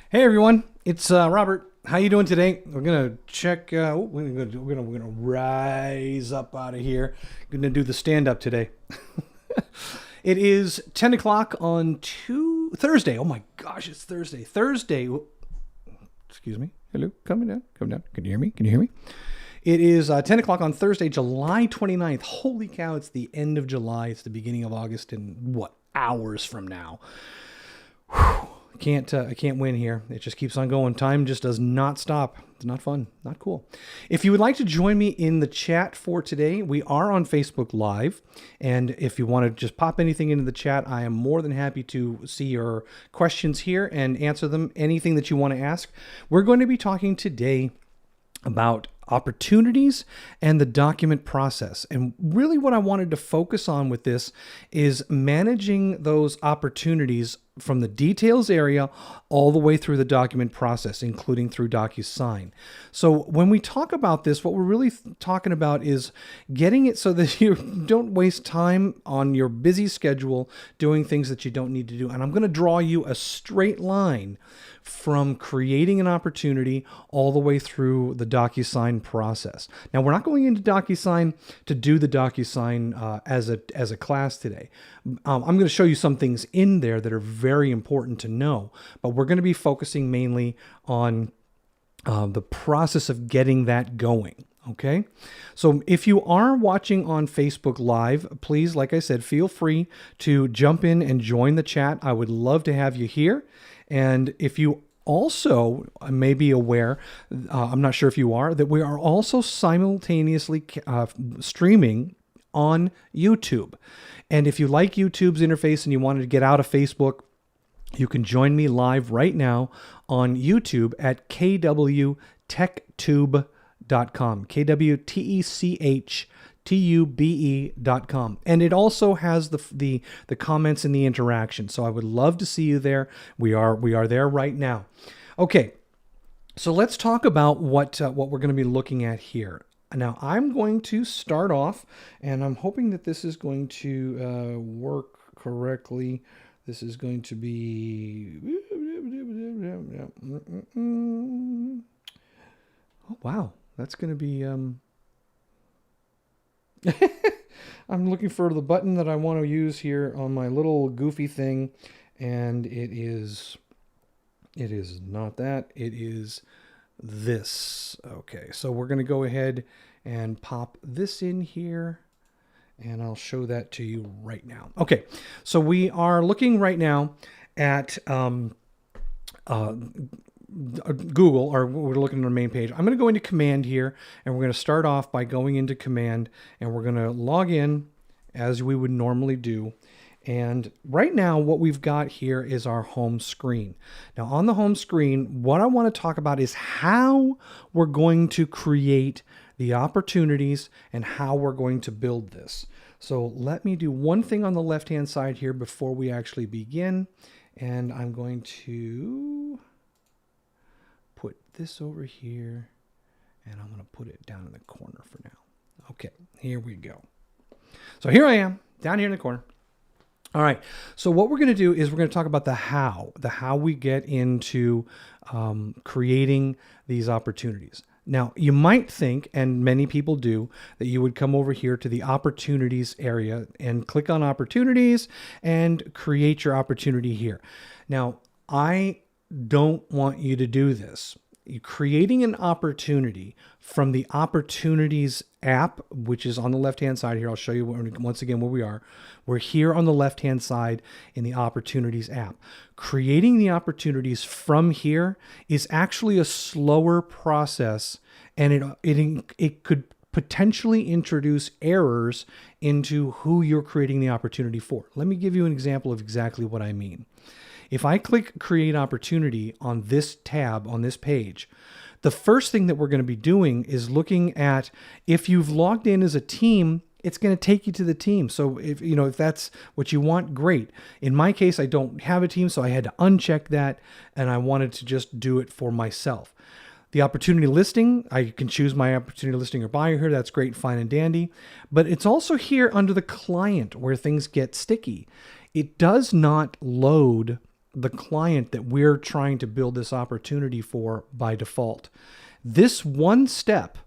Hey everyone, it's Robert. How you doing today? We're gonna check. We're gonna rise up out of here. Gonna do the stand up today. It is 10 o'clock on Thursday. Oh my gosh, it's Thursday. Thursday. Excuse me. Hello, coming down. Come down. Can you hear me? Can you hear me? It is 10 o'clock on Thursday, July 29th. Holy cow! It's the end of July. It's the beginning of August. In what, hours from now? Whew. I can't win here. It just keeps on going. Time just does not stop. It's not fun, not cool. If you would like to join me in the chat for today, we are on Facebook Live. And if you want to just pop anything into the chat, I am more than happy to see your questions here and answer them. Anything that you want to ask. We're going to be talking today about opportunities and the document process. And really what I wanted to focus on with this is managing those opportunities from the details area all the way through the document process, including through Docusign. So when we talk about this, what we're really talking about is getting it so that you don't waste time on your busy schedule doing things that you don't need to do. And I'm going to draw you a straight line from creating an opportunity all the way through the Docusign process. Now, we're not going into Docusign to do the Docusign as a class today. I'm going to show you some things in there that are very important to know, but we're going to be focusing mainly on the process of getting that going. Okay, so if you are watching on Facebook Live, please, like I said, feel free to jump in and join the chat. I would love to have you here. And if you also may be aware, I'm not sure if you are, that we are also simultaneously streaming on YouTube. And if you like YouTube's interface and you wanted to get out of Facebook, you can join me live right now on YouTube at kwtechtube.com. kwtechtube.com. And it also has the comments and the interaction. So I would love to see you there. We are there right now. Okay. So let's talk about what we're going to be looking at here. Now I'm going to start off, and I'm hoping that this is going to work correctly. This is going to be... Oh, wow. That's going to be... I'm looking for the button that I want to use here on my little goofy thing, and it is not that. It is this. Okay, so we're going to go ahead and pop this in here, and I'll show that to you right now. Okay, so we are looking right now at Google, or we're looking at our main page. I'm going to go into Command here, and we're going to start off by going into Command, and we're going to log in as we would normally do. And right now, what we've got here is our home screen. Now, on the home screen, what I want to talk about is how we're going to create the opportunities and how we're going to build this. So let me do one thing on the left-hand side here before we actually begin. And I'm going to put this over here, and I'm going to put it down in the corner for now. Okay, here we go. So here I am, down here in the corner. All right, so what we're going to do is we're going to talk about the how we get into creating these opportunities. Now, you might think, and many people do, that you would come over here to the opportunities area and click on opportunities and create your opportunity here. Now, I don't want you to do this. You're creating an opportunity from the Opportunities app, which is on the left-hand side here. I'll show you once again where we are. We're here on the left-hand side in the Opportunities app. Creating the opportunities from here is actually a slower process, and it could potentially introduce errors into who you're creating the opportunity for. Let me give you an example of exactly what I mean. If I click Create Opportunity on this tab, on this page, the first thing that we're going to be doing is looking at, if you've logged in as a team, it's going to take you to the team. So if that's what you want, great. In my case, I don't have a team, so I had to uncheck that, and I wanted to just do it for myself. The opportunity listing, I can choose my opportunity listing or buyer here. That's great, fine and dandy. But it's also here under the client where things get sticky. It does not load the client that we're trying to build this opportunity for by default. This one step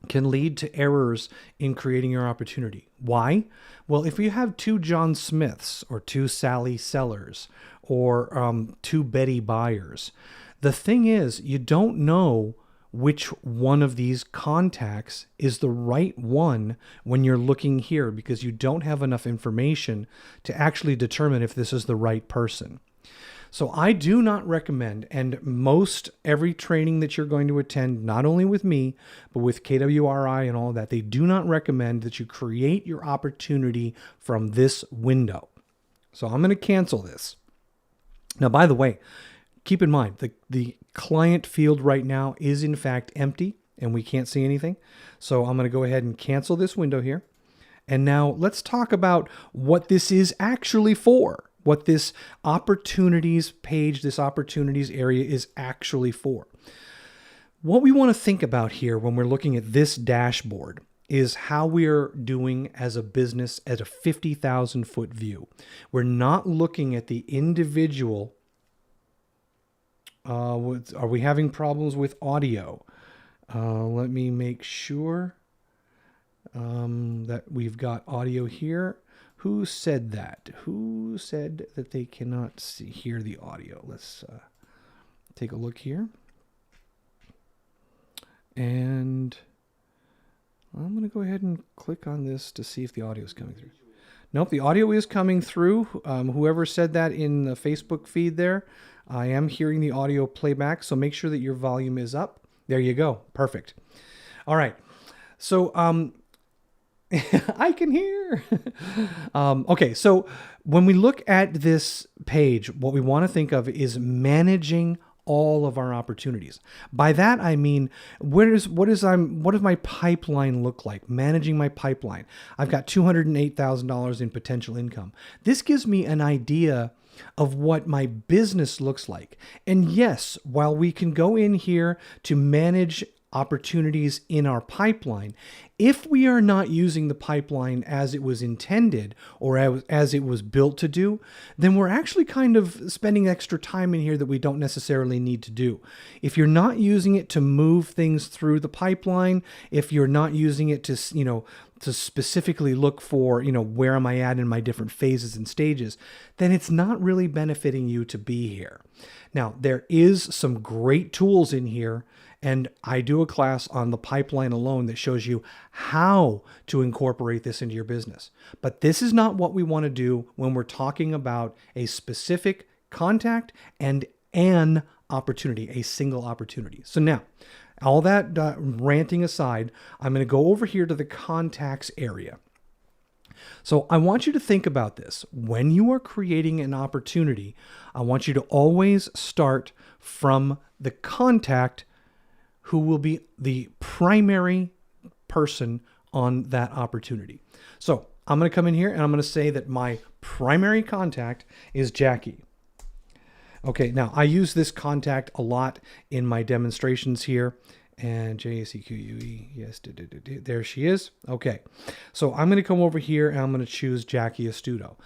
can lead to errors in creating your opportunity. Why? Well, if you have two John Smiths or two Sally Sellers or two Betty Buyers, the thing is, you don't know which one of these contacts is the right one when you're looking here because you don't have enough information to actually determine if this is the right person. So I do not recommend, and most every training that you're going to attend, not only with me, but with KWRI and all that, they do not recommend that you create your opportunity from this window. So I'm going to cancel this. Now, by the way, keep in mind, the client field right now is in fact empty and we can't see anything. So I'm going to go ahead and cancel this window here. And now let's talk about what this is actually for. What this opportunities page, this opportunities area is actually for. What we want to think about here when we're looking at this dashboard is how we're doing as a business at a 50,000 foot view. We're not looking at the individual. Are we having problems with audio? Let me make sure that we've got audio here. Who said that? Who said that they cannot hear the audio? Let's take a look here. And I'm going to go ahead and click on this to see if the audio is coming through. Nope, the audio is coming through. Whoever said that in the Facebook feed there, I am hearing the audio playback, so make sure that your volume is up. There you go. Perfect. All right. So I can hear. Okay, so when we look at this page, what we want to think of is managing all of our opportunities. By that I mean, what does my pipeline look like? Managing my pipeline. I've got $208,000 in potential income. This gives me an idea of what my business looks like. And yes, while we can go in here to manage opportunities in our pipeline, if we are not using the pipeline as it was intended or as it was built to do, then we're actually kind of spending extra time in here that we don't necessarily need to do. If you're not using it to move things through the pipeline, if you're not using it to, to specifically look for, where am I at in my different phases and stages, then it's not really benefiting you to be here. Now, there is some great tools in here, and I do a class on the pipeline alone that shows you how to incorporate this into your business. But this is not what we want to do when we're talking about a specific contact and an opportunity, a single opportunity. So now, all that ranting aside, I'm going to go over here to the contacts area. So I want you to think about this. When you are creating an opportunity, I want you to always start from the contact who will be the primary person on that opportunity. So I'm going to come in here and I'm going to say that my primary contact is Jackie. Okay, now I use this contact a lot in my demonstrations here. And J-A-C-Q-U-E, yes, there she is. Okay, so I'm going to come over here and I'm going to choose Jackie Astuto.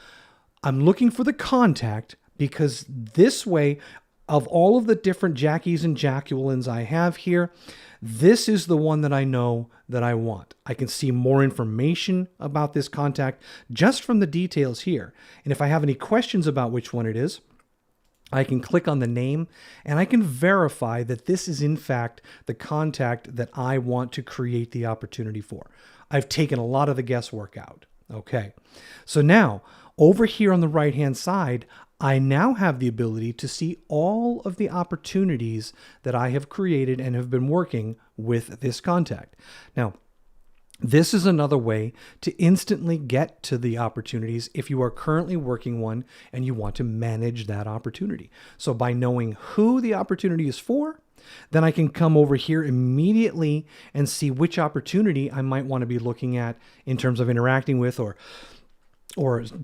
I'm looking for the contact because this way, of all of the different Jackies and Jacquelines I have here, this is the one that I know that I want. I can see more information about this contact just from the details here. And if I have any questions about which one it is, I can click on the name and I can verify that this is in fact the contact that I want to create the opportunity for. I've taken a lot of the guesswork out. Okay. So now over here on the right-hand side, I now have the ability to see all of the opportunities that I have created and have been working with this contact. Now, this is another way to instantly get to the opportunities if you are currently working one and you want to manage that opportunity. So by knowing who the opportunity is for, then I can come over here immediately and see which opportunity I might want to be looking at in terms of interacting with or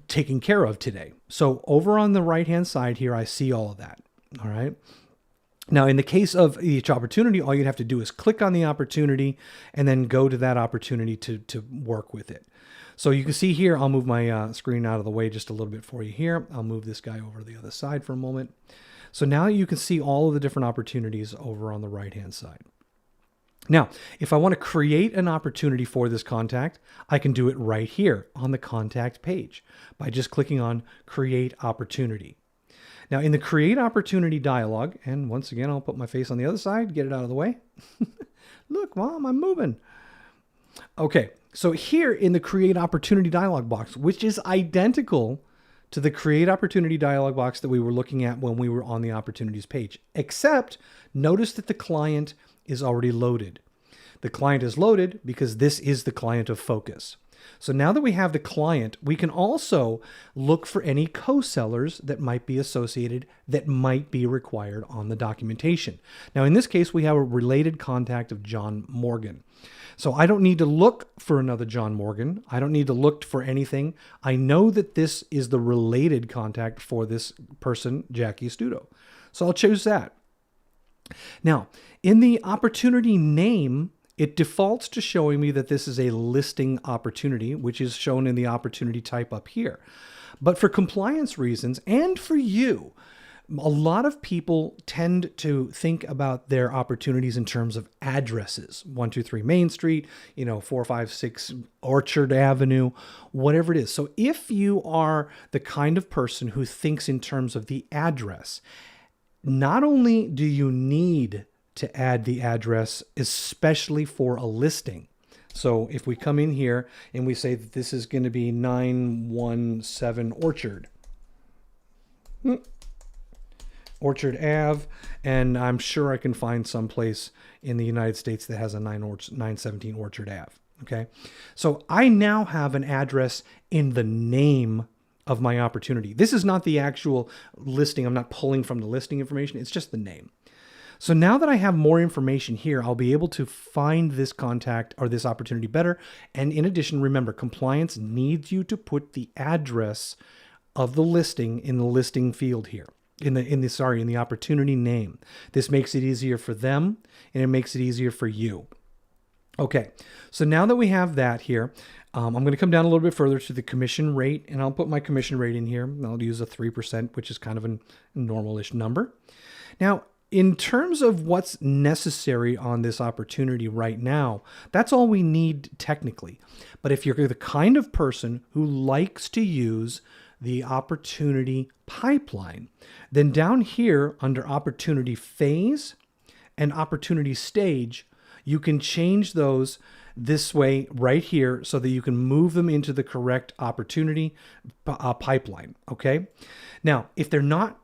taking care of today. So over on the right-hand side here, I see all of that. All right. Now, in the case of each opportunity, all you'd have to do is click on the opportunity and then go to that opportunity to work with it. So you can see here, I'll move my screen out of the way just a little bit for you here. I'll move this guy over to the other side for a moment. So now you can see all of the different opportunities over on the right-hand side. Now, if I want to create an opportunity for this contact, I can do it right here on the contact page by just clicking on Create Opportunity. Now, in the Create Opportunity dialog, and once again, I'll put my face on the other side, get it out of the way. Look, Mom, I'm moving. Okay, so here in the Create Opportunity dialog box, which is identical to the Create Opportunity dialog box that we were looking at when we were on the Opportunities page, except notice that the client is already loaded. The client is loaded because this is the client of focus. So now that we have the client, we can also look for any co-sellers that might be associated, that might be required on the documentation. Now, in this case, we have a related contact of John Morgan. So I don't need to look for another John Morgan. I don't need to look for anything. I know that this is the related contact for this person, Jackie Astuto. So I'll choose that. Now, in the opportunity name, it defaults to showing me that this is a listing opportunity, which is shown in the opportunity type up here. But for compliance reasons and for you, a lot of people tend to think about their opportunities in terms of addresses. 123 Main Street, 456 Orchard Avenue, whatever it is. So if you are the kind of person who thinks in terms of the address, not only do you need to add the address, especially for a listing. So if we come in here and we say that this is going to be 917 Orchard Ave, and I'm sure I can find some place in the United States that has a 917 Orchard Ave. Okay. So I now have an address in the name of my opportunity. This is not the actual listing. I'm not pulling from the listing information. It's just the name. So now that I have more information here, I'll be able to find this contact or this opportunity better. And in addition, remember, compliance needs you to put the address of the listing in the listing field here, in the opportunity name. This makes it easier for them and it makes it easier for you. Okay, so now that we have that here, I'm going to come down a little bit further to the commission rate, and I'll put my commission rate in here. I'll use a 3%, which is kind of a normal-ish number. Now, in terms of what's necessary on this opportunity right now, that's all we need technically. But if you're the kind of person who likes to use the opportunity pipeline, then down here under opportunity phase and opportunity stage, you can change those this way right here so that you can move them into the correct opportunity pipeline. Okay. Now, if you're not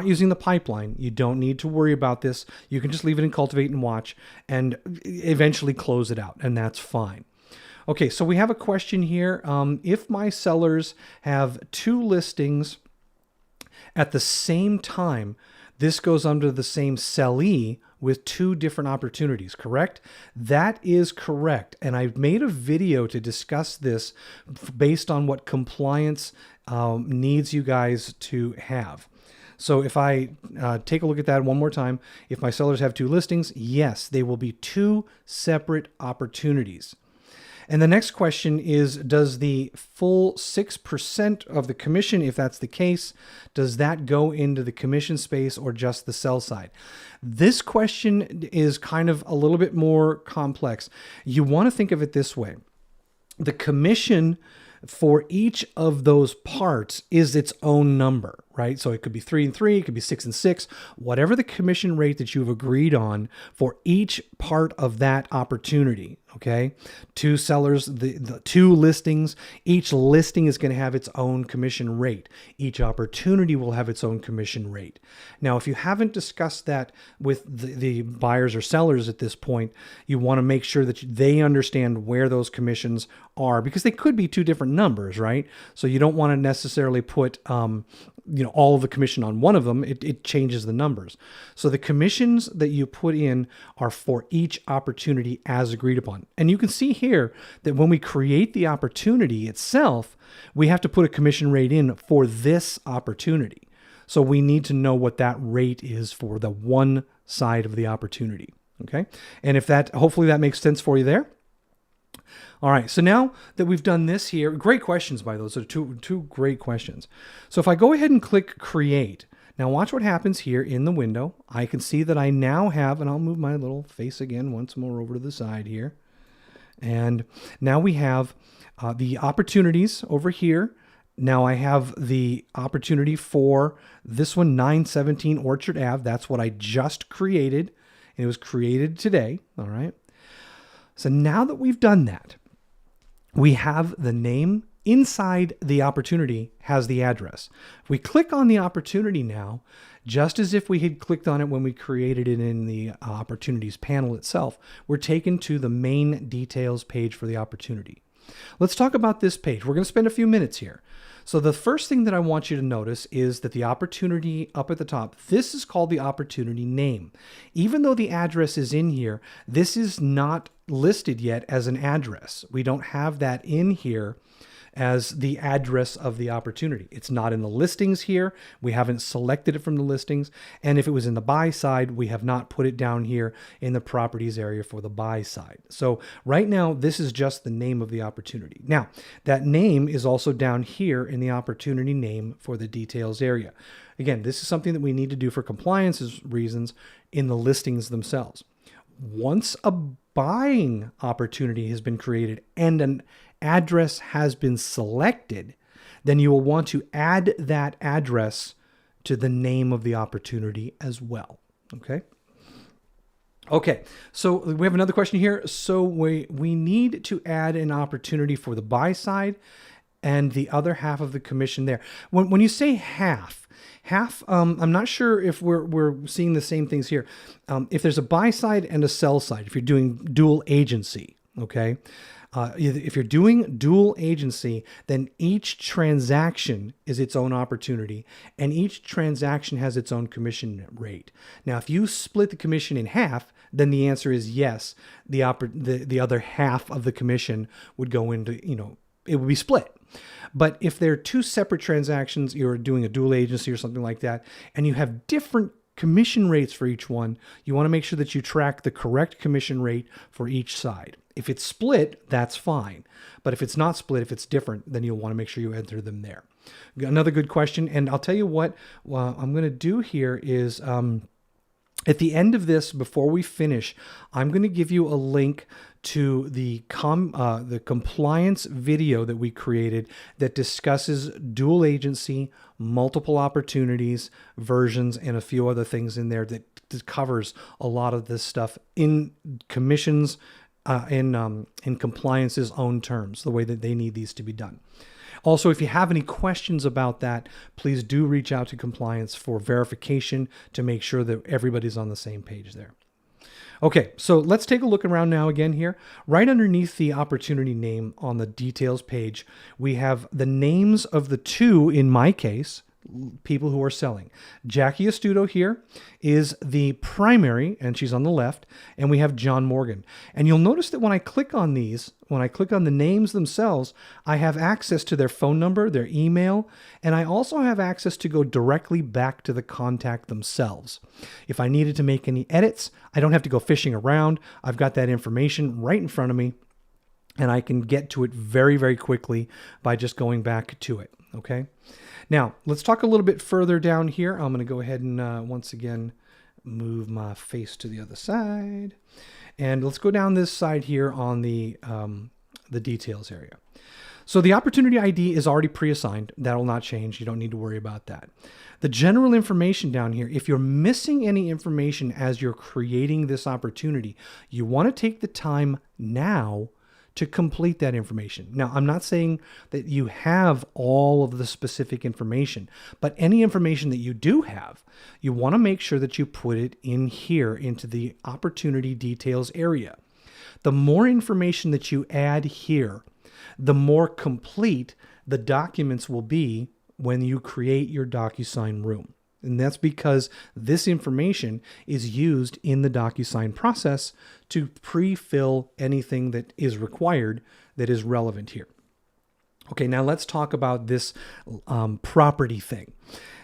using the pipeline, you don't need to worry about this. You can just leave it in Cultivate and Watch and eventually close it out, and that's fine. Okay, so we have a question here. If my sellers have 2 listings at the same time, this goes under the same sellee with 2 different opportunities, correct? That is correct. And I've made a video to discuss this based on what compliance needs you guys to have. So if I take a look at that one more time, if my sellers have 2 listings, yes, they will be 2 separate opportunities. And the next question is, does the full 6% of the commission, if that's the case, does that go into the commission space or just the sell side? This question is kind of a little bit more complex. You want to think of it this way. The commission for each of those parts is its own number, right? So it could be 3 and 3, it could be 6 and 6, whatever the commission rate that you've agreed on for each part of that opportunity. Okay, 2 sellers, the 2 listings, each listing is going to have its own commission rate. Each opportunity will have its own commission rate. Now, if you haven't discussed that with the buyers or sellers at this point, you want to make sure that they understand where those commissions are, because they could be 2 different numbers, right? So you don't want to necessarily put all of the commission on one of them. It changes the numbers. So the commissions that you put in are for each opportunity as agreed upon. And you can see here that when we create the opportunity itself, we have to put a commission rate in for this opportunity. So we need to know what that rate is for the one side of the opportunity. Okay. And if that, hopefully that makes sense for you there. All right, so now that we've done this here, great questions by those. So two great questions. So if I go ahead and click create, now watch what happens here in the window. I can see that I now have, and I'll move my little face again once more over to the side here. And now we have the opportunities over here. Now I have the opportunity for this one, 917 Orchard Ave. That's what I just created. And it was created today. All right. So now that we've done that, we have the name. Inside the opportunity has the address. If we click on the opportunity now, just as if we had clicked on it when we created it in the opportunities panel itself, we're taken to the main details page for the opportunity. Let's talk about this page. We're going to spend a few minutes here. So the first thing that I want you to notice is that the opportunity up at the top, this is called the opportunity name. Even though the address is in here, this is not listed yet as an address. We don't have that in here as the address of the opportunity. It's not in the listings here. We haven't selected it from the listings. And if it was in the buy side, we have not put it down here in the properties area for the buy side. So right now, this is just the name of the opportunity. Now, that name is also down here in the opportunity name for the details area. Again, this is something that we need to do for compliance reasons in the listings themselves. Once a buying opportunity has been created and an address has been selected, then you will want to add that address to the name of the opportunity as well. Okay. Okay. So we have another question here. So we need to add an opportunity for the buy side and the other half of the commission there. When you say half, I'm not sure if we're seeing the same things here. If there's a buy side and a sell side, if you're doing dual agency, okay. If you're doing dual agency, then each transaction is its own opportunity, and each transaction has its own commission rate. Now, if you split the commission in half, then the answer is yes. The other half of the commission would go into, it would be split. But if they're two separate transactions, you're doing a dual agency or something like that, and you have different commission rates for each one, you want to make sure that you track the correct commission rate for each side. If it's split, that's fine. But if it's not split, if it's different, then you'll want to make sure you enter them there. Another good question. And I'll tell you what I'm going to do here is at the end of this, before we finish, I'm going to give you a link to the compliance video that we created that discusses dual agency, multiple opportunities, versions, and a few other things in there that covers a lot of this stuff in commissions, in compliance's own terms, the way that they need these to be done. Also, if you have any questions about that, please do reach out to compliance for verification to make sure that everybody's on the same page there. Okay, so let's take a look around now again here. Right underneath the opportunity name on the details page, we have the names of the two, in my case, people who are selling. Jackie Astuto here is the primary, and she's on the left, and we have John Morgan. And you'll notice that when I click on these, when I click on the names themselves, I have access to their phone number, their email, and I also have access to go directly back to the contact themselves. If I needed to make any edits, I don't have to go fishing around. I've got that information right in front of me, and I can get to it very, very quickly by just going back to it, okay? Now, let's talk a little bit further down here. I'm going to go ahead and once again move my face to the other side. And let's go down this side here on the details area. So the opportunity ID is already pre-assigned. That will not change. You don't need to worry about that. The general information down here, if you're missing any information as you're creating this opportunity, you want to take the time now to complete that information. Now, I'm not saying that you have all of the specific information, but any information that you do have, you want to make sure that you put it in here into the opportunity details area. The more information that you add here, the more complete the documents will be when you create your Docusign room. And that's because this information is used in the Docusign process to pre-fill anything that is required that is relevant here. Okay, now let's talk about this property thing.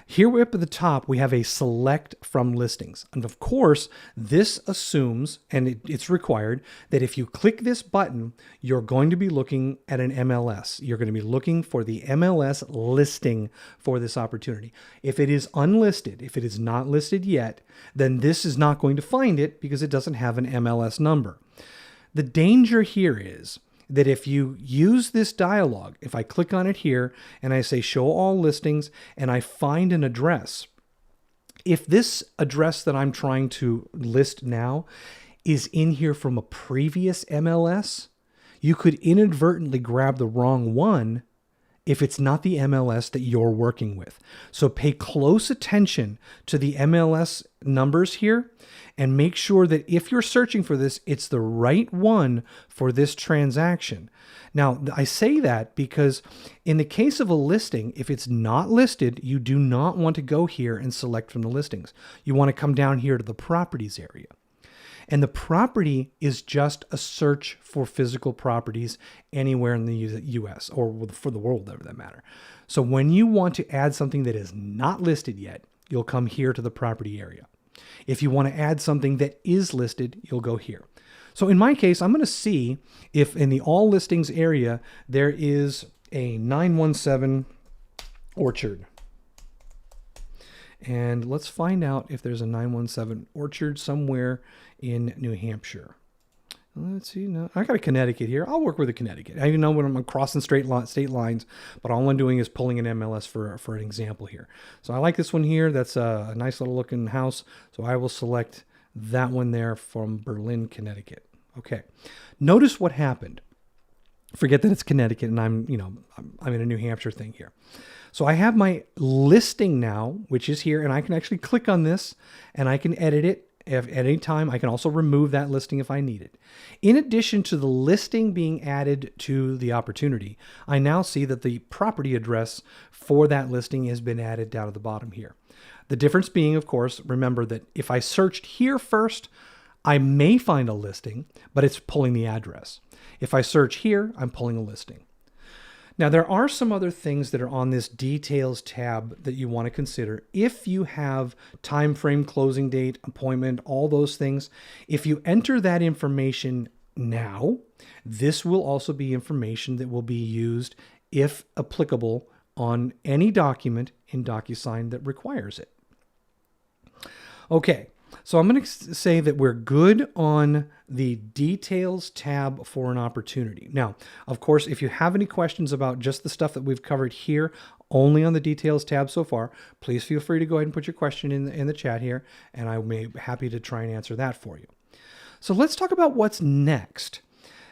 Here up at the top, we have a select from listings. And of course, this assumes, and it's required, that if you click this button, you're going to be looking at an MLS. You're going to be looking for the MLS listing for this opportunity. If it is unlisted, if it is not listed yet, then this is not going to find it because it doesn't have an MLS number. The danger here is that if you use this dialog, if I click on it here and I say show all listings and I find an address, if this address that I'm trying to list now is in here from a previous MLS, you could inadvertently grab the wrong one if it's not the MLS that you're working with. So pay close attention to the MLS numbers here and make sure that if you're searching for this, it's the right one for this transaction. Now, I say that because in the case of a listing, if it's not listed, you do not want to go here and select from the listings. You want to come down here to the properties area. And the property is just a search for physical properties anywhere in the US or for the world, for that matter. So when you want to add something that is not listed yet, you'll come here to the property area. If you want to add something that is listed, you'll go here. So in my case, I'm going to see if in the all listings area, there is a 917 Orchard. And let's find out if there's a 917 Orchard somewhere in New Hampshire. Let's see. No, I got a Connecticut here. I'll work with a Connecticut. I even know when I'm crossing state lines, but all I'm doing is pulling an MLS for an example here. So I like this one here. That's a nice little looking house. So I will select that one there from Berlin, Connecticut. Okay. Notice what happened. Forget that it's Connecticut and I'm in a New Hampshire thing here. So I have my listing now, which is here, and I can actually click on this and I can edit it at any time. I can also remove that listing if I need it. In addition to the listing being added to the opportunity, I now see that the property address for that listing has been added down at the bottom here. The difference being, of course, remember that if I searched here first, I may find a listing, but it's pulling the address. If I search here, I'm pulling a listing. Now, there are some other things that are on this details tab that you want to consider. If you have time frame, closing date, appointment, all those things, if you enter that information now, this will also be information that will be used, if applicable, on any document in Docusign that requires it. Okay. So I'm going to say that we're good on the details tab for an opportunity. Now, of course, if you have any questions about just the stuff that we've covered here, only on the details tab so far, please feel free to go ahead and put your question in the chat here, and I may be happy to try and answer that for you. So let's talk about what's next.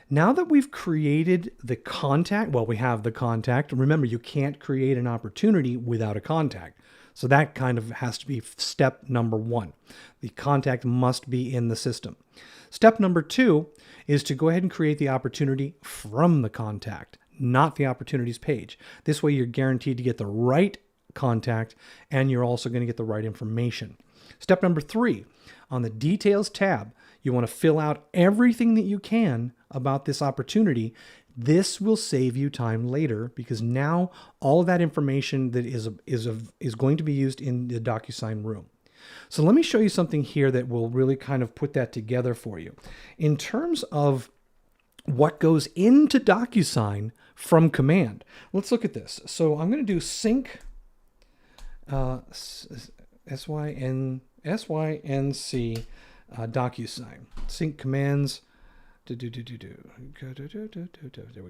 Now that we've created the contact, well, we have the contact. Remember, you can't create an opportunity without a contact. So that kind of has to be step number one. The contact must be in the system. Step number two is to go ahead and create the opportunity from the contact, not the opportunities page. This way you're guaranteed to get the right contact and you're also going to get the right information. Step number three, on the details tab, you want to fill out everything that you can about this opportunity. This will save you time later because now all of that information that is going to be used in the Docusign room. So let me show you something here that will really kind of put that together for you. In terms of what goes into Docusign from command, let's look at this. So I'm going to do sync SYNC Docusign. Sync commands. There we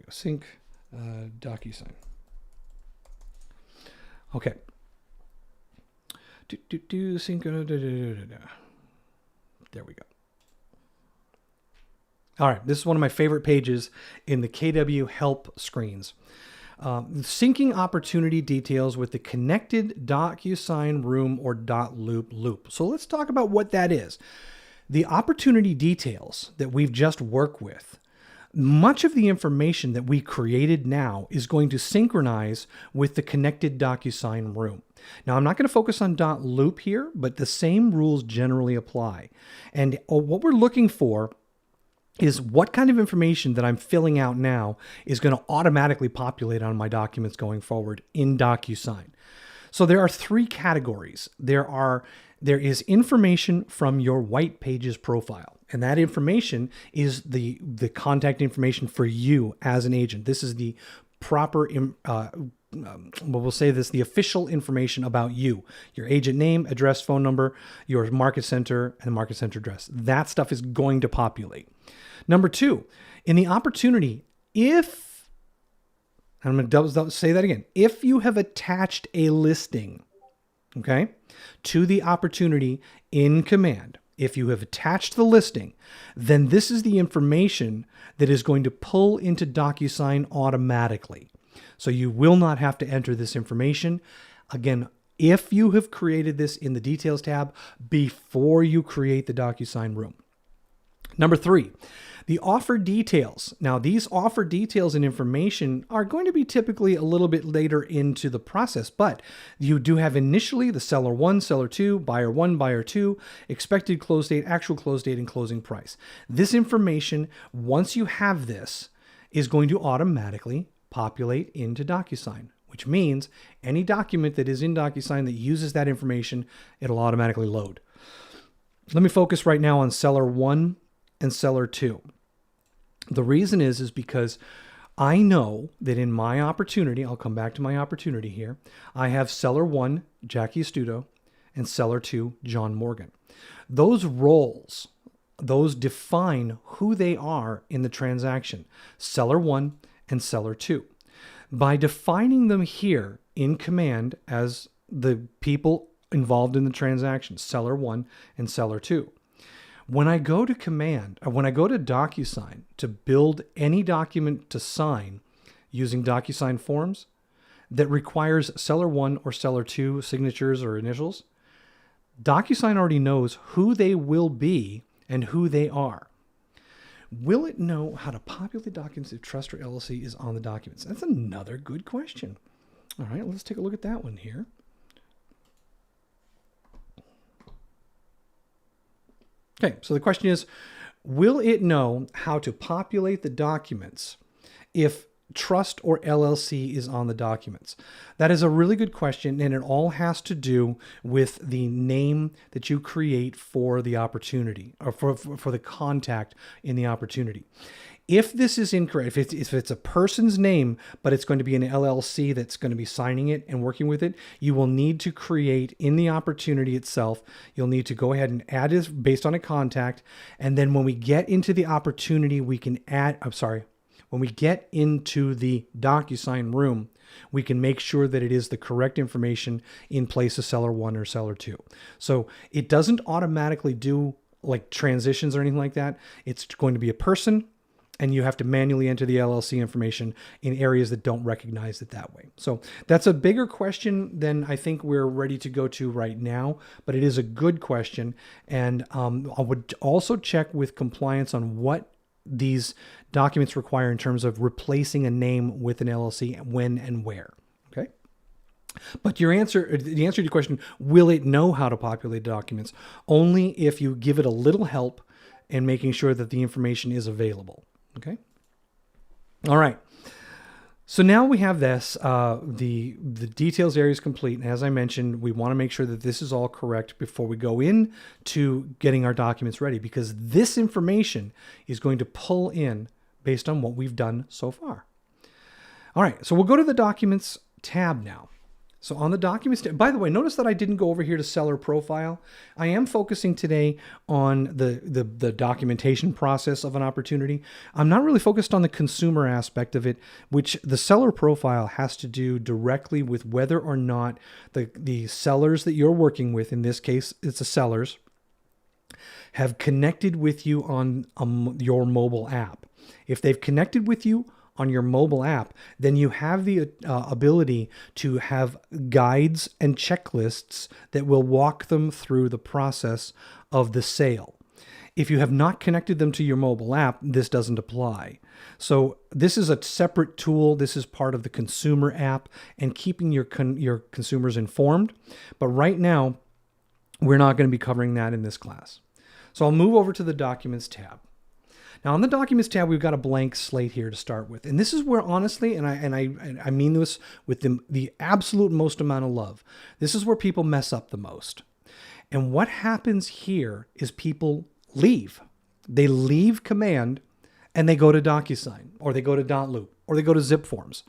go. Sync Docusign. Okay. Sync. There we go. All right. This is one of my favorite pages in the KW help screens. Syncing opportunity details with the connected Docusign room or .loop. So let's talk about what that is. The opportunity details that we've just worked with, much of the information that we created now is going to synchronize with the connected Docusign room. Now, I'm not going to focus on .loop here, but the same rules generally apply. And what we're looking for is what kind of information that I'm filling out now is going to automatically populate on my documents going forward in Docusign. So there are three categories. There is information from your White Pages profile, and that information is the contact information for you as an agent. This is the proper, we'll say this, the official information about you: your agent name, address, phone number, your market center, and the market center address. That stuff is going to populate. Number two, in the opportunity, I'm going to say that again. If you have attached a listing, okay, to the opportunity in Command, if you have attached the listing, then this is the information that is going to pull into Docusign automatically. So you will not have to enter this information. Again, if you have created this in the Details tab before you create the Docusign room. Number three, the offer details. Now, these offer details and information are going to be typically a little bit later into the process, but you do have initially the seller 1, seller 2, buyer 1, buyer 2, expected close date, actual close date, and closing price. This information, once you have this, is going to automatically populate into Docusign, which means any document that is in Docusign that uses that information, it'll automatically load. Let me focus right now on seller 1 and seller 2. The reason is because I know that in my opportunity, I'll come back to my opportunity here, I have seller 1, Jackie Astuto, and seller 2, John Morgan. Those roles, those define who they are in the transaction, seller 1 and seller 2. By defining them here in Command as the people involved in the transaction, seller 1 and seller 2. When I go to Docusign to build any document to sign using Docusign forms that requires seller 1 or seller 2 signatures or initials, Docusign already knows who they will be and who they are. Will it know how to populate documents if trust or LLC is on the documents? That's another good question. All right, let's take a look at that one here. Okay, so the question is, will it know how to populate the documents if trust or LLC is on the documents? That is a really good question, and it all has to do with the name that you create for the opportunity, or for the contact in the opportunity. If this is incorrect, if it's a person's name, but it's going to be an LLC that's going to be signing it and working with it, you will need to create in the opportunity itself, you'll need to go ahead and add it based on a contact. And then when we get into the opportunity, we can when we get into the Docusign room, we can make sure that it is the correct information in place of seller 1 or seller 2. So it doesn't automatically do like transitions or anything like that. It's going to be a person, and you have to manually enter the LLC information in areas that don't recognize it that way. So that's a bigger question than I think we're ready to go to right now, but it is a good question. And I would also check with compliance on what these documents require in terms of replacing a name with an LLC, when and where. Okay. But the answer to your question, will it know how to populate documents? Only if you give it a little help in making sure that the information is available. Okay. All right. So now we have this, the details area is complete. And as I mentioned, we want to make sure that this is all correct before we go in to getting our documents ready, because this information is going to pull in based on what we've done so far. All right. So we'll go to the Documents tab now. So on the Documents tab, by the way, notice that I didn't go over here to Seller Profile. I am focusing today on the documentation process of an opportunity. I'm not really focused on the consumer aspect of it, which the Seller Profile has to do directly with whether or not the sellers that you're working with, in this case, it's the sellers, have connected with you on your mobile app. If they've connected with you on your mobile app, then you have the ability to have guides and checklists that will walk them through the process of the sale. If you have not connected them to your mobile app, this doesn't apply. So this is a separate tool. This is part of the consumer app and keeping your consumers informed. But right now, we're not going to be covering that in this class. So I'll move over to the Documents tab. Now on the Documents tab, we've got a blank slate here to start with. And this is where, honestly, and I mean this with the absolute most amount of love, this is where people mess up the most. And what happens here is people leave. They leave Command and they go to Docusign, or they go to .loop, or they go to zip forms.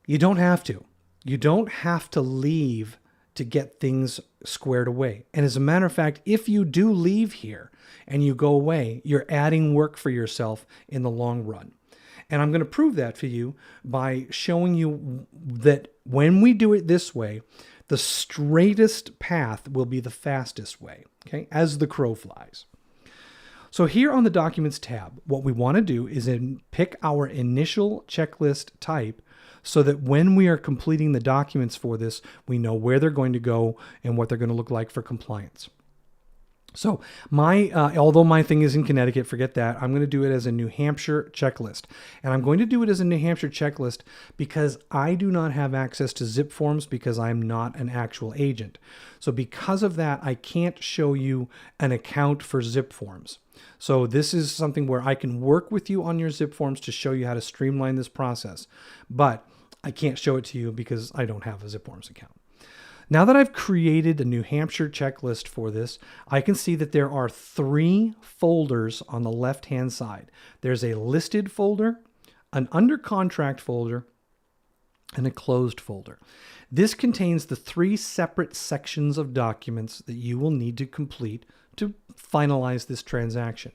You don't have to. You don't have to leave to get things squared away. And as a matter of fact, if you do leave here and you go away, you're adding work for yourself in the long run. And I'm going to prove that for you by showing you that when we do it this way, the straightest path will be the fastest way, okay, as the crow flies. So here on the Documents tab, what we want to do is pick our initial checklist type so that when we are completing the documents for this, we know where they're going to go and what they're going to look like for compliance. So although my thing is in Connecticut, forget that. I'm going to do it as a New Hampshire checklist. And I'm going to do it as a New Hampshire checklist because I do not have access to zip forms because I'm not an actual agent. So because of that, I can't show you an account for zip forms. So this is something where I can work with you on your zip forms to show you how to streamline this process. But I can't show it to you because I don't have a zip forms account. Now that I've created a New Hampshire checklist for this, I can see that there are 3 folders on the left-hand side. There's a listed folder, an under contract folder, and a closed folder. This contains the 3 separate sections of documents that you will need to complete to finalize this transaction.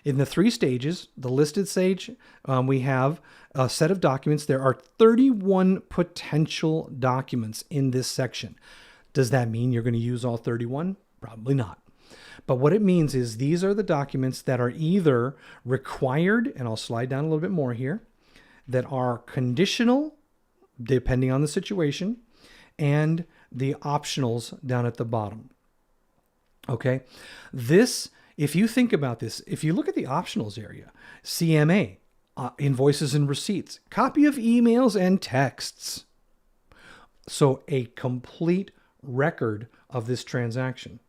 In the 3 stages, the listed stage, we have a set of documents. There are 31 potential documents in this section. Does that mean you're going to use all 31? Probably not. But what it means is these are the documents that are either required, and I'll slide down a little bit more here, that are conditional, depending on the situation, and the optionals down at the bottom. Okay, if you think about this, if you look at the optionals area, CMA, invoices and receipts, copy of emails and texts. So a complete record of this transaction.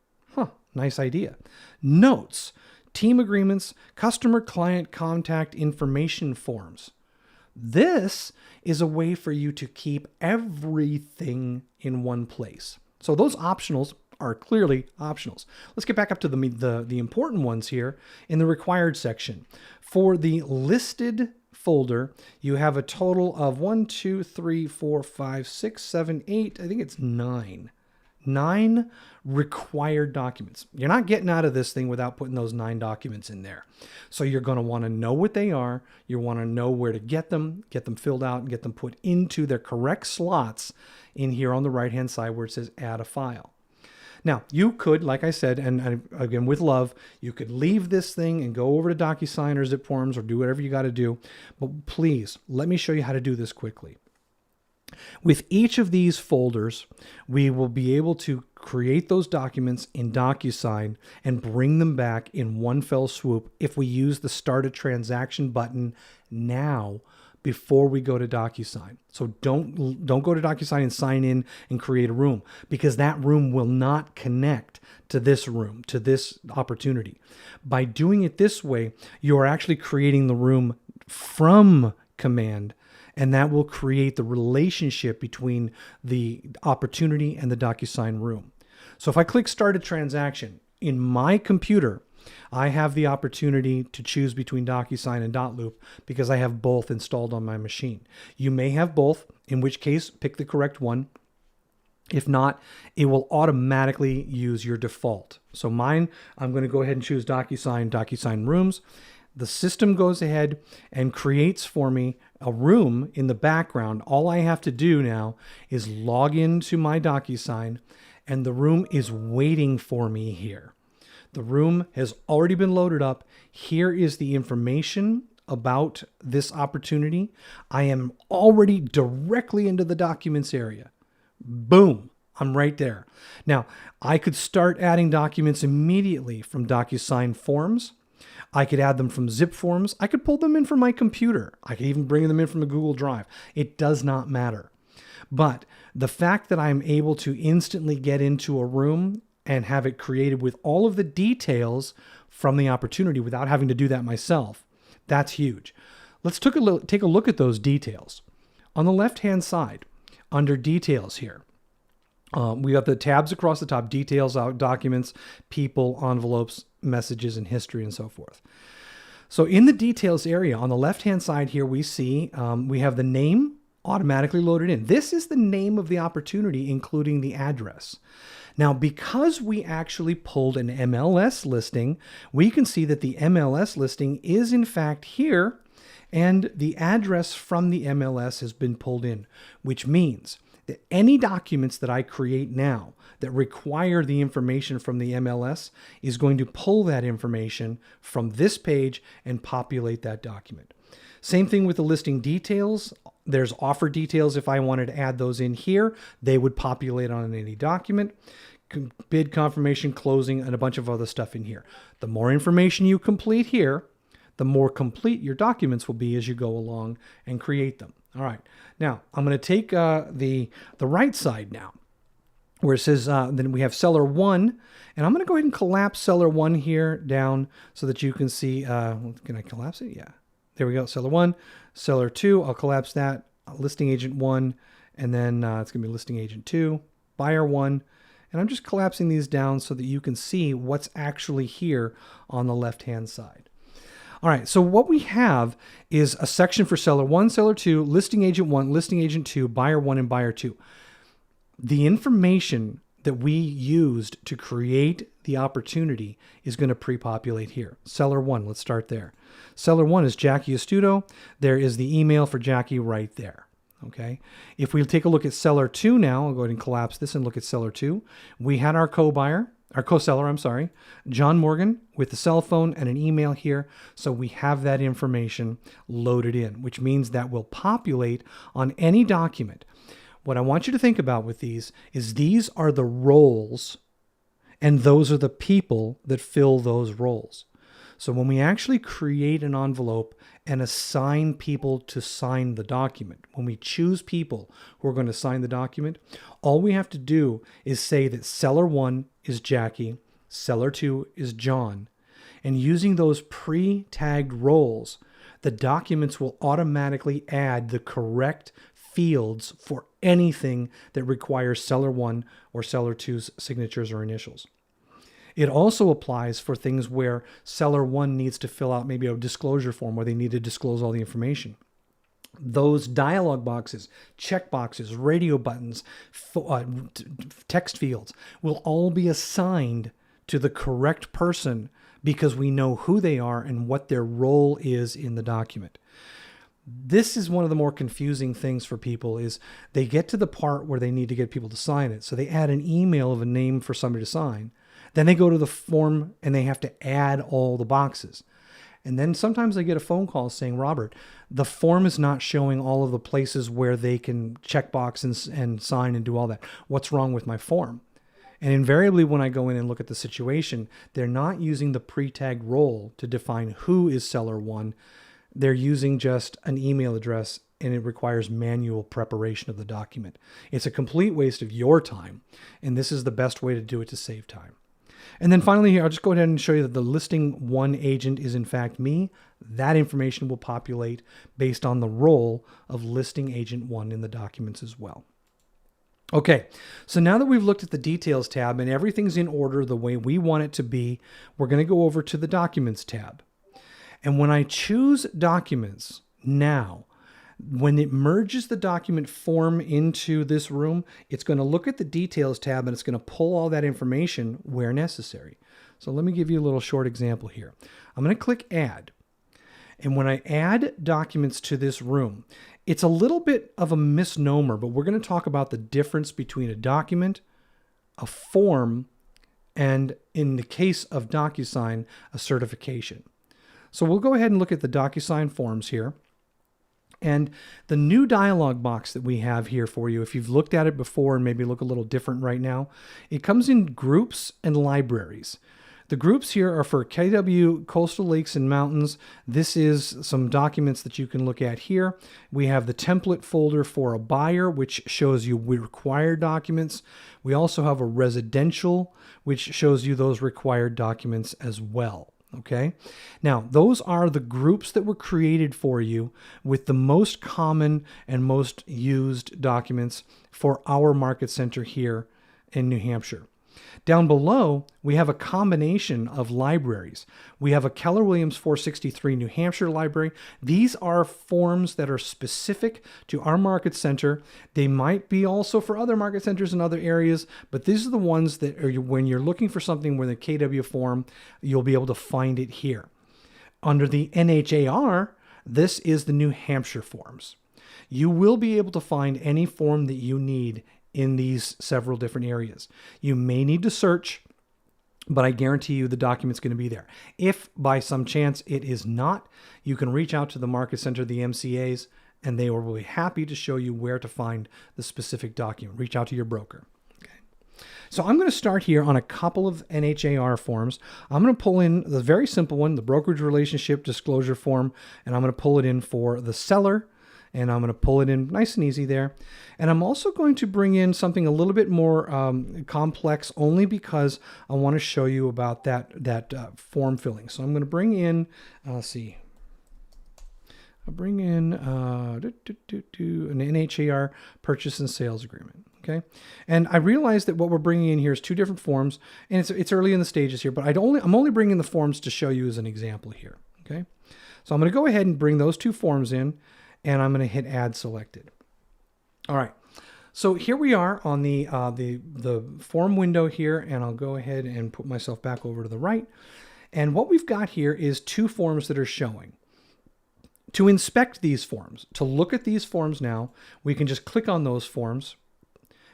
Nice idea. Notes, team agreements, customer client contact information forms. This is a way for you to keep everything in one place. So those optionals are clearly optionals. Let's get back up to the important ones here in the required section. For the listed folder, you have a total of 1, 2, 3, 4, 5, 6, 7, 8, I think it's 9. 9 required documents. You're not getting out of this thing without putting those 9 documents in there. So you're going to want to know what they are. You want to know where to get them filled out, and get them put into their correct slots in here on the right-hand side where it says add a file. Now, you could, like I said, and again, with love, you could leave this thing and go over to Docusign or zip forms or do whatever you got to do. But please, let me show you how to do this quickly. With each of these folders, we will be able to create those documents in Docusign and bring them back in one fell swoop if we use the Start a Transaction button now before we go to Docusign. So don't go to Docusign and sign in and create a room, because that room will not connect to this room, to this opportunity. By doing it this way, you're actually creating the room from Command, and that will create the relationship between the opportunity and the Docusign room. So if I click Start a Transaction, in my computer, I have the opportunity to choose between Docusign and .loop because I have both installed on my machine. You may have both, in which case pick the correct one. If not, it will automatically use your default. So mine, I'm going to go ahead and choose Docusign Rooms. The system goes ahead and creates for me a room in the background. All I have to do now is log into my Docusign, and the room is waiting for me here. The room has already been loaded up. Here is the information about this opportunity. I am already directly into the documents area. Boom, I'm right there. Now, I could start adding documents immediately from Docusign Forms. I could add them from zip forms. I could pull them in from my computer. I could even bring them in from a Google Drive. It does not matter. But the fact that I'm able to instantly get into a room and have it created with all of the details from the opportunity without having to do that myself. That's huge. Let's take a look at those details. On the left-hand side, under details here, we got the tabs across the top: details, documents, people, envelopes, messages, and history, and so forth. So in the details area on the left-hand side here, we see we have the name automatically loaded in. This is the name of the opportunity, including the address. Now, because we actually pulled an MLS listing, we can see that the MLS listing is in fact here, and the address from the MLS has been pulled in, which means that any documents that I create now that require the information from the MLS is going to pull that information from this page and populate that document. Same thing with the listing details. There's offer details. If I wanted to add those in here, they would populate on any document. Bid confirmation, closing, and a bunch of other stuff in here. The more information you complete here, the more complete your documents will be as you go along and create them. All right. Now, I'm going to take the right side now, where it says, then we have seller 1, and I'm going to go ahead and collapse seller 1 here down so that you can see, can I collapse it? Yeah. There we go. Seller 1, seller 2, I'll collapse that, listing agent 1, and then it's going to be listing agent 2, buyer 1, and I'm just collapsing these down so that you can see what's actually here on the left-hand side. All right, so what we have is a section for seller 1, seller 2, listing agent 1, listing agent 2, buyer 1, and buyer 2. The information that we used to create the opportunity is going to pre-populate here. Seller 1, let's start there. Seller 1 is Jackie Astuto. There is the email for Jackie right there. Okay. If we take a look at seller 2 now, I'll go ahead and collapse this and look at seller 2. We had our co-seller, John Morgan, with the cell phone and an email here. So we have that information loaded in, which means that will populate on any document. What I want you to think about with these is these are the roles, and those are the people that fill those roles. So when we actually create an envelope and assign people to sign the document, when we choose people who are going to sign the document, all we have to do is say that seller 1 is Jackie, seller 2 is John, and using those pre-tagged roles, the documents will automatically add the correct fields for anything that requires seller 1 or seller 2's signatures or initials. It also applies for things where seller 1 needs to fill out maybe a disclosure form where they need to disclose all the information. Those dialog boxes, check boxes, radio buttons, text fields will all be assigned to the correct person because we know who they are and what their role is in the document. This is one of the more confusing things for people is they get to the part where they need to get people to sign it. So they add an email of a name for somebody to sign. Then they go to the form and they have to add all the boxes. And then sometimes I get a phone call saying, Robert, the form is not showing all of the places where they can check box and sign and do all that. What's wrong with my form? And invariably when I go in and look at the situation, they're not using the pre-tagged role to define who is seller 1. They're using just an email address, and it requires manual preparation of the document. It's a complete waste of your time, and this is the best way to do it to save time. And then finally here, I'll just go ahead and show you that the listing 1 agent is in fact me. That information will populate based on the role of listing agent 1 in the documents as well. Okay, so now that we've looked at the details tab and everything's in order the way we want it to be, we're going to go over to the documents tab. And when I choose documents now, when it merges the document form into this room, it's going to look at the details tab and it's going to pull all that information where necessary. So let me give you a little short example here. I'm going to click add. And when I add documents to this room, it's a little bit of a misnomer, but we're going to talk about the difference between a document, a form, and in the case of Docusign, a certification. So we'll go ahead and look at the Docusign forms here. And the new dialog box that we have here for you, if you've looked at it before and maybe look a little different right now, it comes in groups and libraries. The groups here are for KW, Coastal Lakes and Mountains. This is some documents that you can look at here. We have the template folder for a buyer, which shows you required documents. We also have a residential, which shows you those required documents as well. Okay. Now, those are the groups that were created for you with the most common and most used documents for our market center here in New Hampshire. Down below, we have a combination of libraries. We have a Keller Williams 463 New Hampshire library. These are forms that are specific to our market center. They might be also for other market centers in other areas, but these are the ones that are, when you're looking for something with a KW form, you'll be able to find it here. Under the NHAR, this is the New Hampshire forms. You will be able to find any form that you need in these several different areas. You may need to search, but I guarantee you the document's going to be there. If by some chance it is not, you can reach out to the market center, the MCAs, and they will be happy to show you where to find the specific document. Reach out to your broker. Okay. So I'm going to start here on a couple of NHAR forms. I'm going to pull in the very simple one, the brokerage relationship disclosure form, and I'm going to pull it in for the seller. And I'm going to pull it in nice and easy there. And I'm also going to bring in something a little bit more complex, only because I want to show you about that form filling. So I'm going to bring in, let's see, I'll bring in an NHAR purchase and sales agreement. Okay. And I realize that what we're bringing in here is two different forms, and it's early in the stages here, but I'm only bringing the forms to show you as an example here. Okay. So I'm going to go ahead and bring those two forms in, and I'm going to hit add selected. All right. So here we are on the form window here, and I'll go ahead and put myself back over to the right. And what we've got here is two forms that are showing. To inspect these forms, to look at these forms now, we can just click on those forms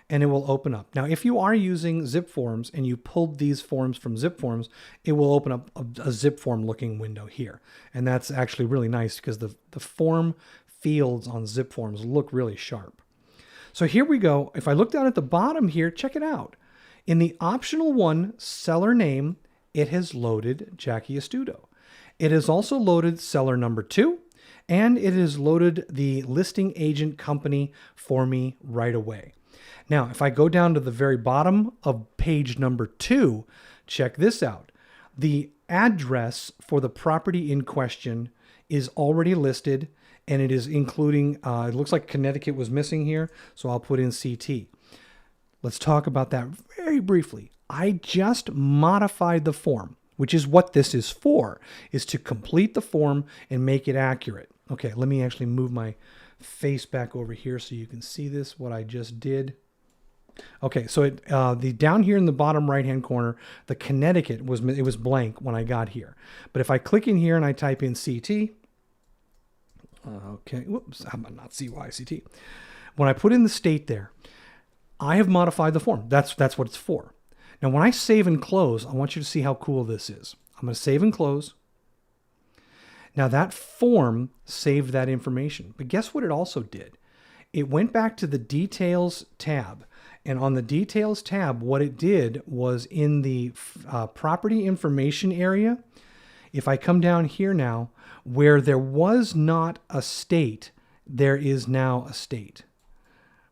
and it will open up. Now, if you are using zip forms and you pulled these forms from zip forms, it will open up a zip form looking window here. And that's actually really nice because the form fields on zip forms look really sharp. So here we go. If I look down at the bottom here, check it out. In the optional one, seller name, it has loaded Jackie Astudo. It has also loaded seller number 2, and it has loaded the listing agent company for me right away. Now, if I go down to the very bottom of page number 2, check this out. The address for the property in question is already listed, and it is including, it looks like Connecticut was missing here, so I'll put in CT. Let's talk about that very briefly. I just modified the form, which is what this is for, is to complete the form and make it accurate. Okay, let me actually move my face back over here so you can see this, what I just did. Okay, so down here in the bottom right-hand corner, the Connecticut was blank when I got here. But if I click in here and I type in CT, okay, whoops, how about not CYCT? When I put in the state there, I have modified the form. That's what it's for. Now, when I save and close, I want you to see how cool this is. I'm going to save and close. Now, that form saved that information. But guess what it also did? It went back to the Details tab. And on the Details tab, what it did was in the property information area, if I come down here now, where there was not a state, there is now a state.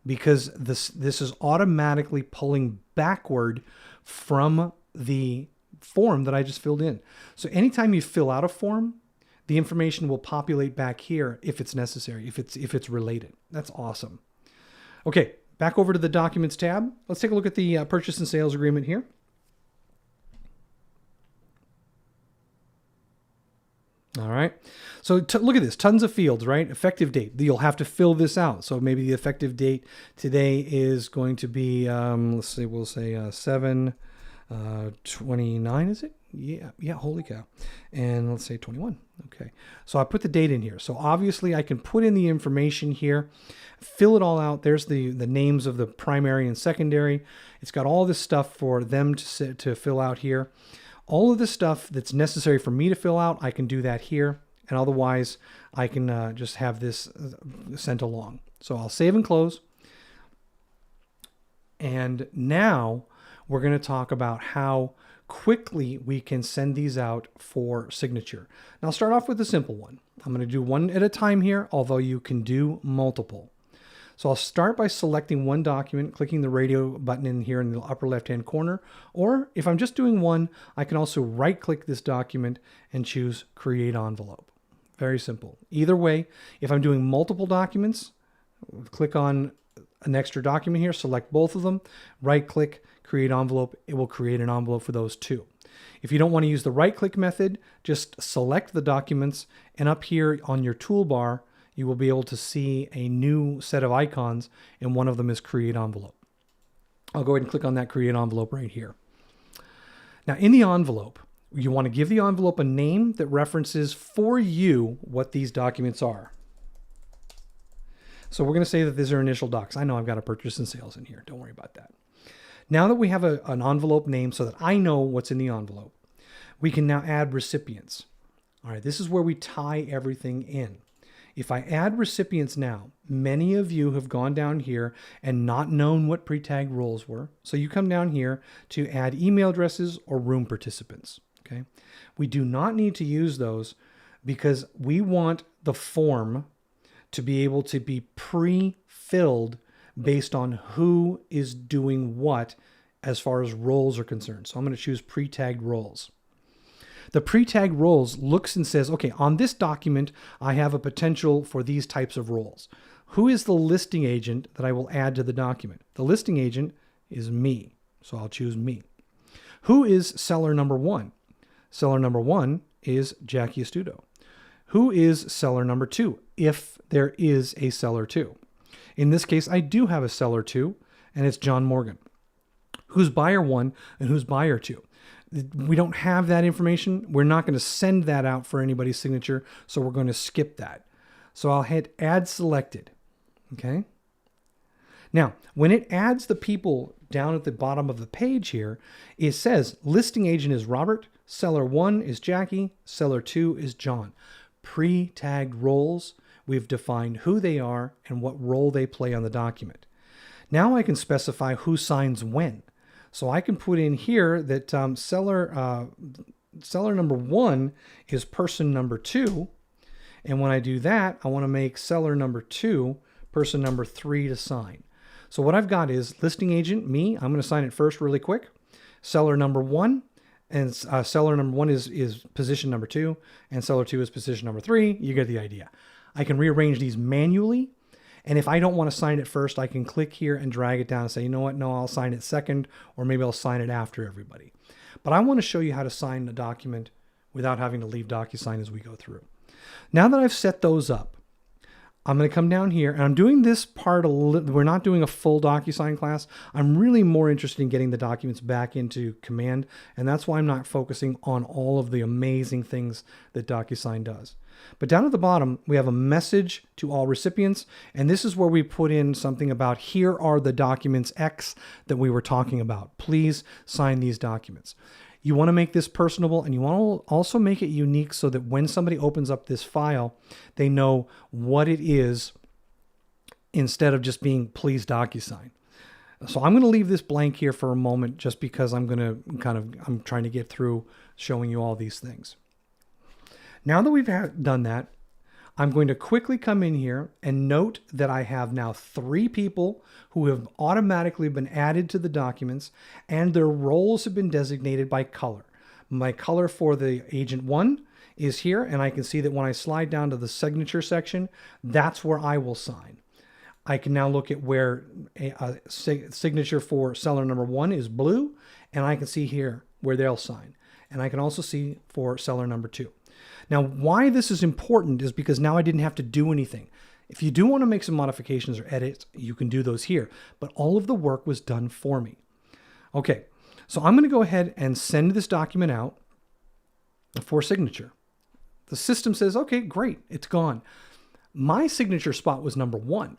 Because this is automatically pulling backward from the form that I just filled in. So anytime you fill out a form, the information will populate back here if it's necessary, if it's related. That's awesome. Okay, back over to the Documents tab. Let's take a look at the purchase and sales agreement here. All right. So look at this, tons of fields, right? Effective date. You'll have to fill this out. So maybe the effective date today is going to be, let's say, we'll say 7/29, is it? Yeah, holy cow. And let's say 21. Okay. So I put the date in here. So obviously I can put in the information here, fill it all out. There's the names of the primary and secondary. It's got all this stuff for them to fill out here. All of the stuff that's necessary for me to fill out, I can do that here. And otherwise, I can just have this sent along. So I'll save and close. And now we're going to talk about how quickly we can send these out for signature. Now I'll start off with the simple one. I'm going to do one at a time here, although you can do multiple. So I'll start by selecting one document, clicking the radio button in here in the upper left-hand corner. Or if I'm just doing one, I can also right-click this document and choose Create Envelope. Very simple. Either way, if I'm doing multiple documents, click on an extra document here, select both of them, right-click, Create Envelope. It will create an envelope for those two. If you don't want to use the right-click method, just select the documents, and up here on your toolbar, you will be able to see a new set of icons, and one of them is Create Envelope. I'll go ahead and click on that Create Envelope right here. Now in the envelope, you want to give the envelope a name that references for you what these documents are. So we're going to say that these are initial docs. I know I've got a purchase and sales in here. Don't worry about that. Now that we have an envelope name so that I know what's in the envelope, we can now add recipients. All right, this is where we tie everything in. If I add recipients now, many of you have gone down here and not known what pre-tagged roles were. So you come down here to add email addresses or room participants. Okay, we do not need to use those because we want the form to be able to be pre-filled based on who is doing what as far as roles are concerned. So I'm going to choose pre-tagged roles. The pre-tagged roles looks and says, okay, on this document, I have a potential for these types of roles. Who is the listing agent that I will add to the document? The listing agent is me, so I'll choose me. Who is seller number one? Seller number one is Jackie Astuto. Who is seller number two, if there is a seller two? In this case, I do have a seller two, and it's John Morgan. Who's buyer one and who's buyer two? We don't have that information. We're not going to send that out for anybody's signature, so we're going to skip that. So I'll hit Add Selected. Okay. Now, when it adds the people down at the bottom of the page here, it says listing agent is Robert, seller one is Jackie, seller two is John. Pre-tagged roles, we've defined who they are and what role they play on the document. Now I can specify who signs when. So I can put in here that seller number one is person number two. And when I do that, I want to make seller number two person number three to sign. So what I've got is listing agent, me. I'm going to sign it first really quick. Seller number one. And seller number one is position number two. And seller two is position number three. You get the idea. I can rearrange these manually. And if I don't want to sign it first, I can click here and drag it down and say, you know what? No, I'll sign it second, or maybe I'll sign it after everybody. But I want to show you how to sign the document without having to leave Docusign as we go through. Now that I've set those up, I'm going to come down here, and I'm doing this part we're not doing a full Docusign class. I'm really more interested in getting the documents back into Command, and that's why I'm not focusing on all of the amazing things that Docusign does. But down at the bottom, we have a message to all recipients, and this is where we put in something about here are the documents X that we were talking about. Please sign these documents. You want to make this personable, and you want to also make it unique so that when somebody opens up this file, they know what it is instead of just being please Docusign. So I'm going to leave this blank here for a moment just because I'm trying to get through showing you all these things. Now that we've done that, I'm going to quickly come in here and note that I have now 3 people who have automatically been added to the documents, and their roles have been designated by color. My color for the agent 1 is here, and I can see that when I slide down to the signature section, that's where I will sign. I can now look at where a signature for seller number 1 is blue, and I can see here where they'll sign. And I can also see for seller number 2. Now, why this is important is because now I didn't have to do anything. If you do want to make some modifications or edits, you can do those here. But all of the work was done for me. Okay, so I'm going to go ahead and send this document out for signature. The system says, okay, great, it's gone. My signature spot was number 1.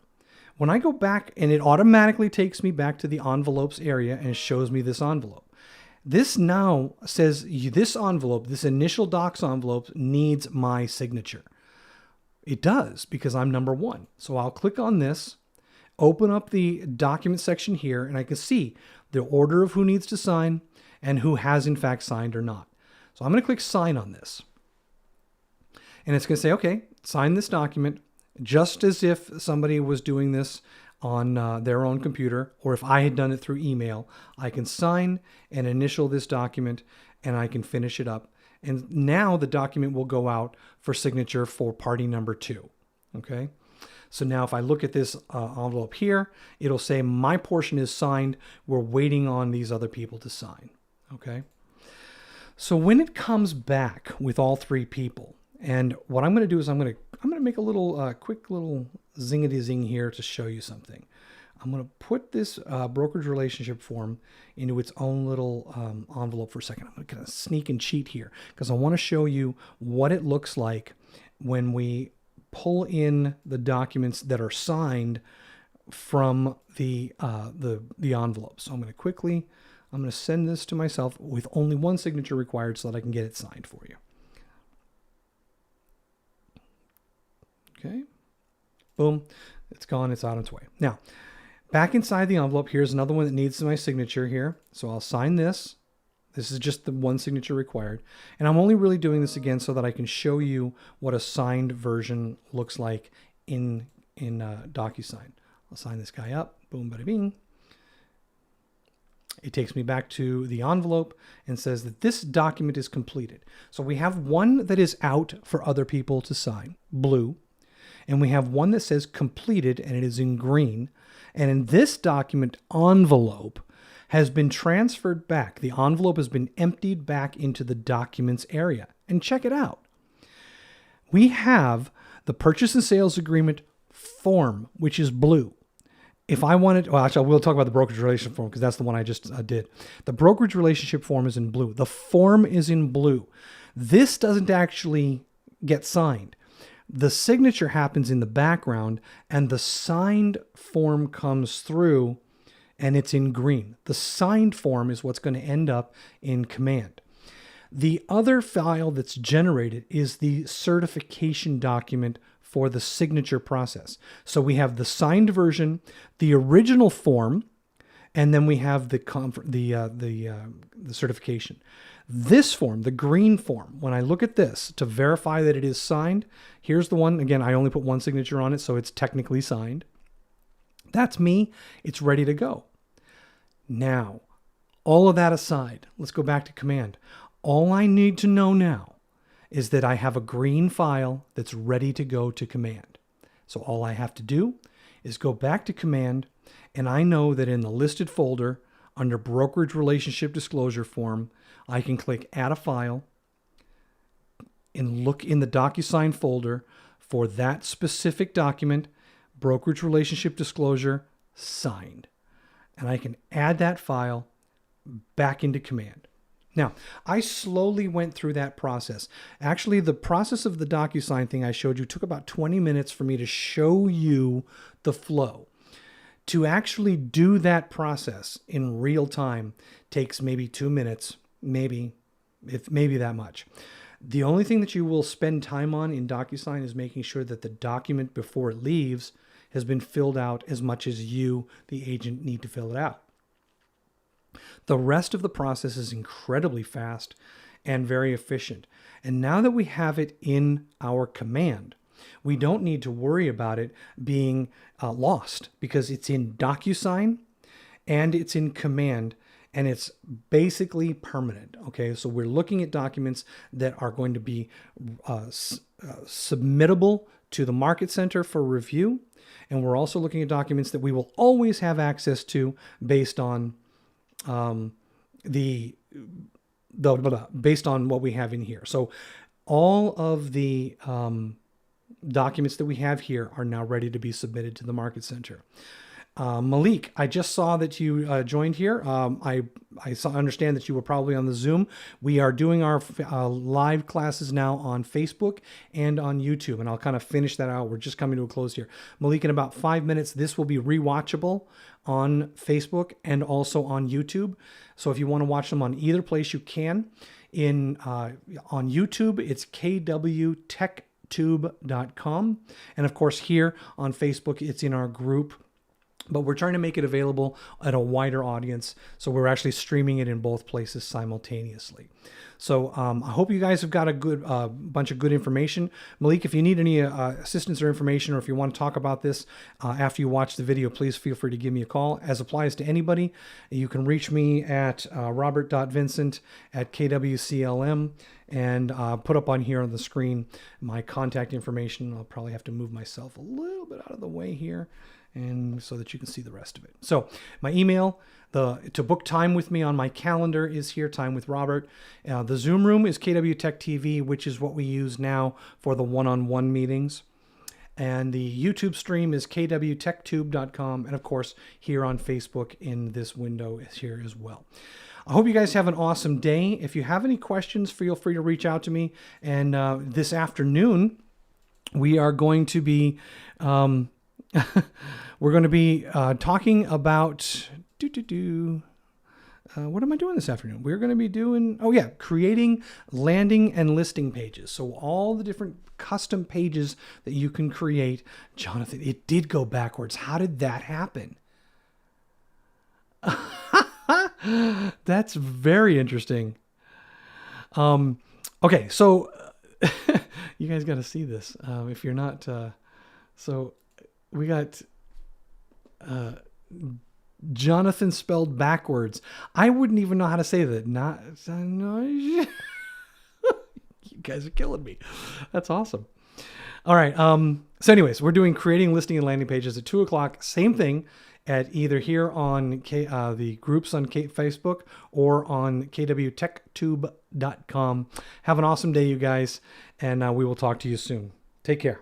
When I go back, and it automatically takes me back to the envelopes area and shows me this envelope. This now says this envelope, this initial docs envelope, needs my signature. It does because I'm number 1. So I'll click on this, open up the document section here, and I can see the order of who needs to sign and who has in fact signed or not. So I'm going to click sign on this. And it's going to say, okay, sign this document just as if somebody was doing this on their own computer, or if I had done it through email, I can sign and initial this document and I can finish it up. And now the document will go out for signature for party number 2. Okay. So now if I look at this envelope here, it'll say my portion is signed. We're waiting on these other people to sign. Okay. So when it comes back with all 3 people, and what I'm going to do is I'm going to make a little quick little zingity zing here to show you something. I'm going to put this brokerage relationship form into its own little envelope for a second. I'm going to kind of sneak and cheat here because I want to show you what it looks like when we pull in the documents that are signed from the envelope. So I'm going to send this to myself with only one signature required so that I can get it signed for you. Okay. Boom. It's gone. It's on its way. Now, back inside the envelope, here's another one that needs my signature here. So I'll sign this. This is just the one signature required. And I'm only really doing this again so that I can show you what a signed version looks like in Docusign. I'll sign this guy up. Boom, bada bing. It takes me back to the envelope and says that this document is completed. So we have one that is out for other people to sign, blue. And we have one that says completed, and it is in green. And in this document, envelope has been transferred back. The envelope has been emptied back into the documents area. And check it out. We have the purchase and sales agreement form, which is blue. If I wanted, well, actually, we'll talk about the brokerage relationship form because that's the one I just did. The brokerage relationship form is in blue. The form is in blue. This doesn't actually get signed. The signature happens in the background and the signed form comes through and it's in green. The signed form is what's going to end up in command. The other file that's generated is the certification document for the signature process. So we have the signed version, the original form, and then we have the certification. This form, the green form, when I look at this to verify that it is signed, here's the one. Again, I only put one signature on it, so it's technically signed. That's me. It's ready to go. Now, all of that aside, let's go back to command. All I need to know now is that I have a green file that's ready to go to command. So all I have to do is go back to command, and I know that in the listed folder under brokerage relationship disclosure form, I can click add a file and look in the Docusign folder for that specific document, brokerage relationship disclosure signed. And I can add that file back into command. Now, I slowly went through that process. Actually, the process of the Docusign thing I showed you took about 20 minutes for me to show you the flow. To actually do that process in real time takes maybe 2 minutes, maybe that much. The only thing that you will spend time on in Docusign is making sure that the document before it leaves has been filled out as much as you, the agent, need to fill it out. The rest of the process is incredibly fast and very efficient. And now that we have it in our command, we don't need to worry about it being lost because it's in Docusign and it's in command and it's basically permanent. Okay, so we're looking at documents that are going to be submittable to the Market Center for review. And we're also looking at documents that we will always have access to based on based on what we have in here. So all of the documents that we have here are now ready to be submitted to the Market Center. Malik, I just saw that you joined here. I understand that you were probably on the Zoom. We are doing our live classes now on Facebook and on YouTube, and I'll kind of finish that out. We're just coming to a close here. Malik, in about 5 minutes, this will be rewatchable on Facebook and also on YouTube. So if you want to watch them on either place, you can. On YouTube, it's kwtechtube.com. And of course, here on Facebook, it's in our group but we're trying to make it available at a wider audience. So we're actually streaming it in both places simultaneously. So I hope you guys have got a good bunch of good information. Malik, if you need any assistance or information, or if you want to talk about this after you watch the video, please feel free to give me a call. As applies to anybody, you can reach me at robert.vincent@kwclm, and put up on here on the screen my contact information. I'll probably have to move myself a little bit out of the way here, and so that you can see the rest of it. So my email, to book time with me on my calendar, is here, Time with Robert. The Zoom room is KW Tech TV, which is what we use now for the one-on-one meetings. And the YouTube stream is kwtechtube.com. And of course, here on Facebook in this window is here as well. I hope you guys have an awesome day. If you have any questions, feel free to reach out to me. And this afternoon, we are going to be... we're going to be talking about what am I doing this afternoon? We're going to be doing, creating landing and listing pages. So all the different custom pages that you can create. Jonathan, it did go backwards. How did that happen? That's very interesting. Okay, so you guys got to see this. If you're not, so we got Jonathan spelled backwards. I wouldn't even know how to say that. You guys are killing me. That's awesome. All right. So anyways, we're doing creating listing and landing pages at 2:00. Same thing at either here on the groups on Facebook or on kwtechtube.com. Have an awesome day, you guys, and we will talk to you soon. Take care.